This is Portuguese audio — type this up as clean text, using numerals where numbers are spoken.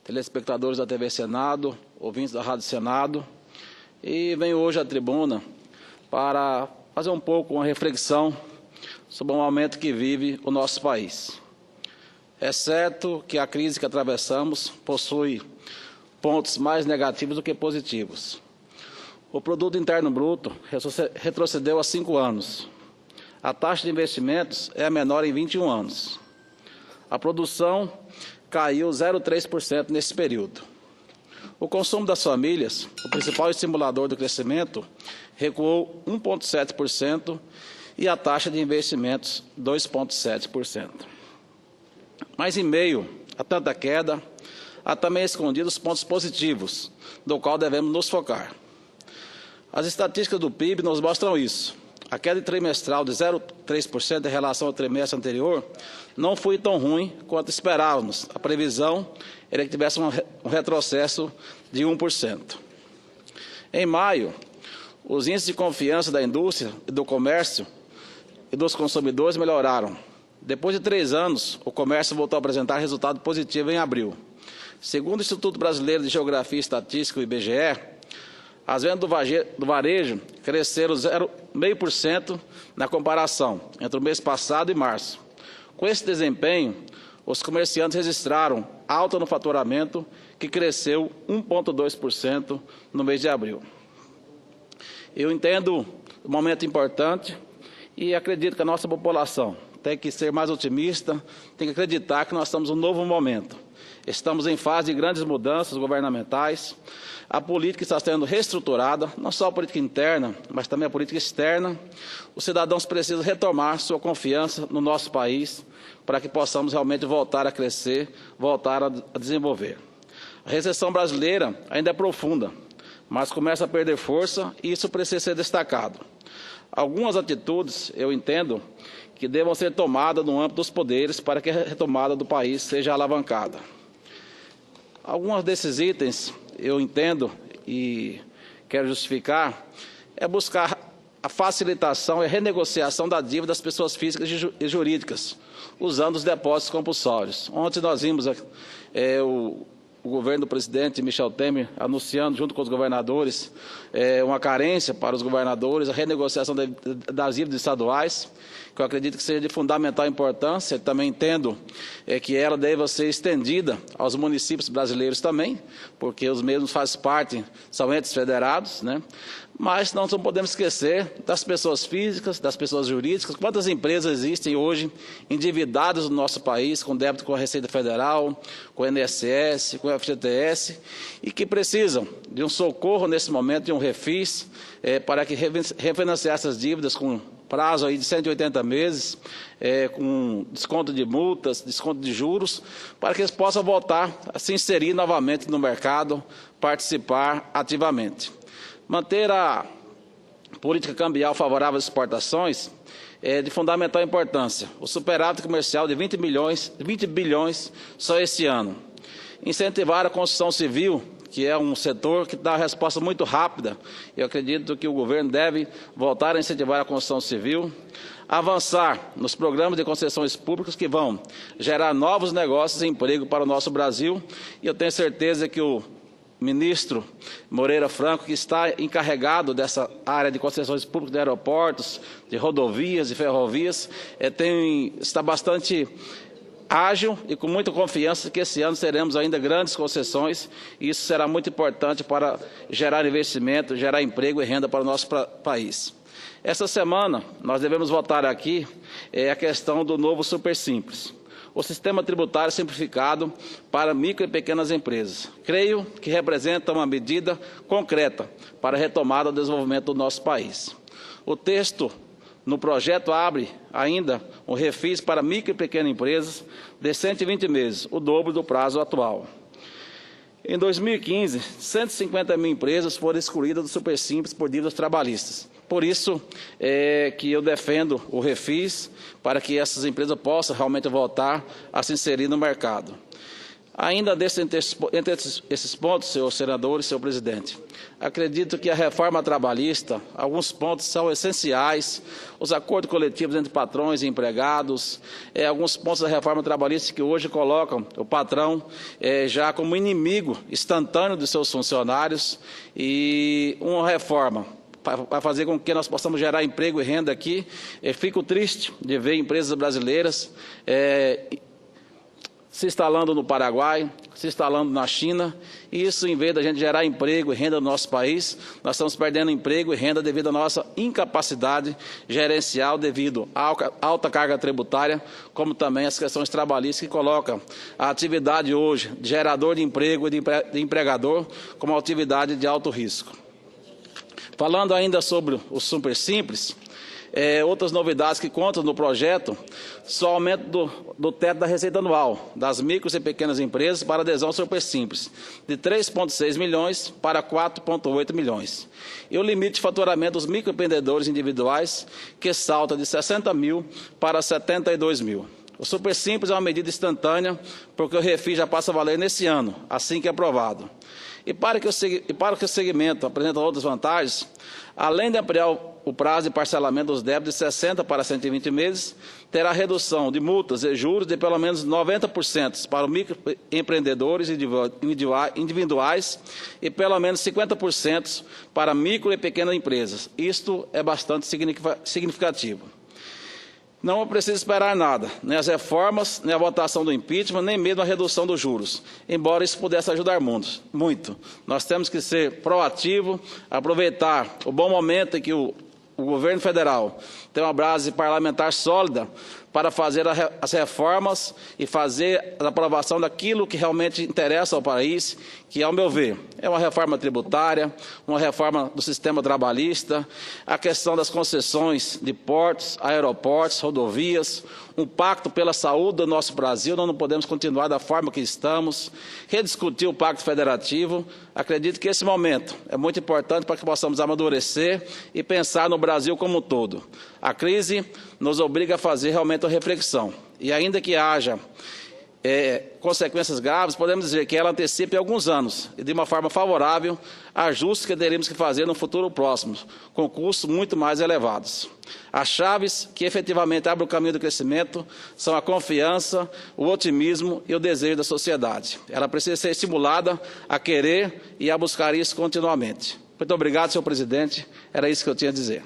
telespectadores da TV Senado, ouvintes da Rádio Senado, e venho hoje à tribuna para fazer um pouco uma reflexão sobre o momento que vive o nosso país. É certo que a crise que atravessamos possui pontos mais negativos do que positivos. O Produto Interno Bruto retrocedeu há 5 anos. A taxa de investimentos é a menor em 21 anos. A produção caiu 0,3% nesse período. O consumo das famílias, o principal estimulador do crescimento, recuou 1,7% e a taxa de investimentos 2,7%. Mas em meio a tanta queda, há também escondidos pontos positivos, do qual devemos nos focar. As estatísticas do PIB nos mostram isso. A queda trimestral de 0,3% em relação ao trimestre anterior não foi tão ruim quanto esperávamos. A previsão era que tivesse um retrocesso de 1%. Em maio, os índices de confiança da indústria e do comércio e dos consumidores melhoraram. Depois de 3 anos, o comércio voltou a apresentar resultado positivo em abril. Segundo o Instituto Brasileiro de Geografia e Estatística, o IBGE, as vendas do varejo cresceram 0,5% na comparação entre o mês passado e março. Com esse desempenho, os comerciantes registraram alta no faturamento, que cresceu 1,2% no mês de abril. Eu entendo um momento importante e acredito que a nossa população tem que ser mais otimista, tem que acreditar que nós estamos em um novo momento. Estamos em fase de grandes mudanças governamentais. A política está sendo reestruturada, não só a política interna, mas também a política externa. Os cidadãos precisam retomar sua confiança no nosso país para que possamos realmente voltar a crescer, voltar a desenvolver. A recessão brasileira ainda é profunda, mas começa a perder força e isso precisa ser destacado. Algumas atitudes, eu entendo, que devam ser tomadas no âmbito dos poderes para que a retomada do país seja alavancada. Alguns desses itens, eu entendo e quero justificar, é buscar a facilitação e a renegociação da dívida das pessoas físicas e jurídicas, usando os depósitos compulsórios. Ontem nós vimos o governo do presidente Michel Temer anunciando, junto com os governadores, uma carência para os governadores, a renegociação das dívidas estaduais, que eu acredito que seja de fundamental importância. Eu também entendo que ela deva ser estendida aos municípios brasileiros também, porque os mesmos fazem parte, são entes federados, né? Mas não podemos esquecer das pessoas físicas, das pessoas jurídicas. Quantas empresas existem hoje endividadas no nosso país, com débito com a Receita Federal, com o INSS, com o FGTS, e que precisam de um socorro nesse momento, de um refis, para que refinanciar essas dívidas com prazo aí de 180 meses, com desconto de multas, desconto de juros, para que eles possam voltar a se inserir novamente no mercado, participar ativamente. Manter a política cambial favorável às exportações é de fundamental importância. O superávit comercial de 20 bilhões só esse ano. Incentivar a construção civil, que é um setor que dá uma resposta muito rápida. Eu acredito que o governo deve voltar a incentivar a construção civil. Avançar nos programas de concessões públicas que vão gerar novos negócios e emprego para o nosso Brasil. E eu tenho certeza que o ministro Moreira Franco, que está encarregado dessa área de concessões públicas de aeroportos, de rodovias e ferrovias, está bastante ágil e com muita confiança que esse ano teremos ainda grandes concessões e isso será muito importante para gerar investimento, gerar emprego e renda para o nosso país. Essa semana nós devemos votar aqui a questão do novo Supersimples, o sistema tributário simplificado para micro e pequenas empresas. Creio que representa uma medida concreta para a retomada do desenvolvimento do nosso país. O texto no projeto abre ainda um refis para micro e pequenas empresas de 120 meses, o dobro do prazo atual. Em 2015, 150 mil empresas foram excluídas do Supersimples por dívidas trabalhistas. Por isso que eu defendo o refis para que essas empresas possam realmente voltar a se inserir no mercado. Ainda entre esses pontos, senhor senador e senhor presidente, acredito que a reforma trabalhista, alguns pontos são essenciais, os acordos coletivos entre patrões e empregados, alguns pontos da reforma trabalhista que hoje colocam o patrão já como inimigo instantâneo de seus funcionários, e uma reforma para fazer com que nós possamos gerar emprego e renda aqui. Fico triste de ver empresas brasileiras se instalando no Paraguai, se instalando na China, e isso, em vez da gente gerar emprego e renda no nosso país, nós estamos perdendo emprego e renda devido à nossa incapacidade gerencial, devido à alta carga tributária, como também as questões trabalhistas que colocam a atividade hoje de gerador de emprego e de empregador como uma atividade de alto risco. Falando ainda sobre o Super Simples, outras novidades que contam no projeto são o aumento do teto da receita anual das micros e pequenas empresas para adesão ao Super Simples, de 3,6 milhões para 4,8 milhões. E o limite de faturamento dos microempreendedores individuais, que salta de 60 mil para 72 mil. O Super Simples é uma medida instantânea, porque o refis já passa a valer nesse ano, assim que aprovado. E para que o segmento apresente outras vantagens, além de ampliar o prazo de parcelamento dos débitos de 60 para 120 meses, terá redução de multas e juros de pelo menos 90% para microempreendedores individuais e pelo menos 50% para micro e pequenas empresas. Isto é bastante significativo. Não precisa esperar nada, nem as reformas, nem a votação do impeachment, nem mesmo a redução dos juros, embora isso pudesse ajudar muito. Nós temos que ser proativos, aproveitar o bom momento em que o governo federal tem uma base parlamentar sólida para fazer as reformas e fazer a aprovação daquilo que realmente interessa ao país, que, ao meu ver, é uma reforma tributária, uma reforma do sistema trabalhista, a questão das concessões de portos, aeroportos, rodovias, um pacto pela saúde do nosso Brasil. Nós não podemos continuar da forma que estamos, rediscutir o pacto federativo. Acredito que esse momento é muito importante para que possamos amadurecer e pensar no Brasil como um todo. A crise nos obriga a fazer realmente uma reflexão, e ainda que haja consequências graves, podemos dizer que ela antecipe alguns anos, e de uma forma favorável, ajustes que teremos que fazer no futuro próximo, com custos muito mais elevados. As chaves que efetivamente abrem o caminho do crescimento são a confiança, o otimismo e o desejo da sociedade. Ela precisa ser estimulada a querer e a buscar isso continuamente. Muito obrigado, senhor presidente. Era isso que eu tinha a dizer.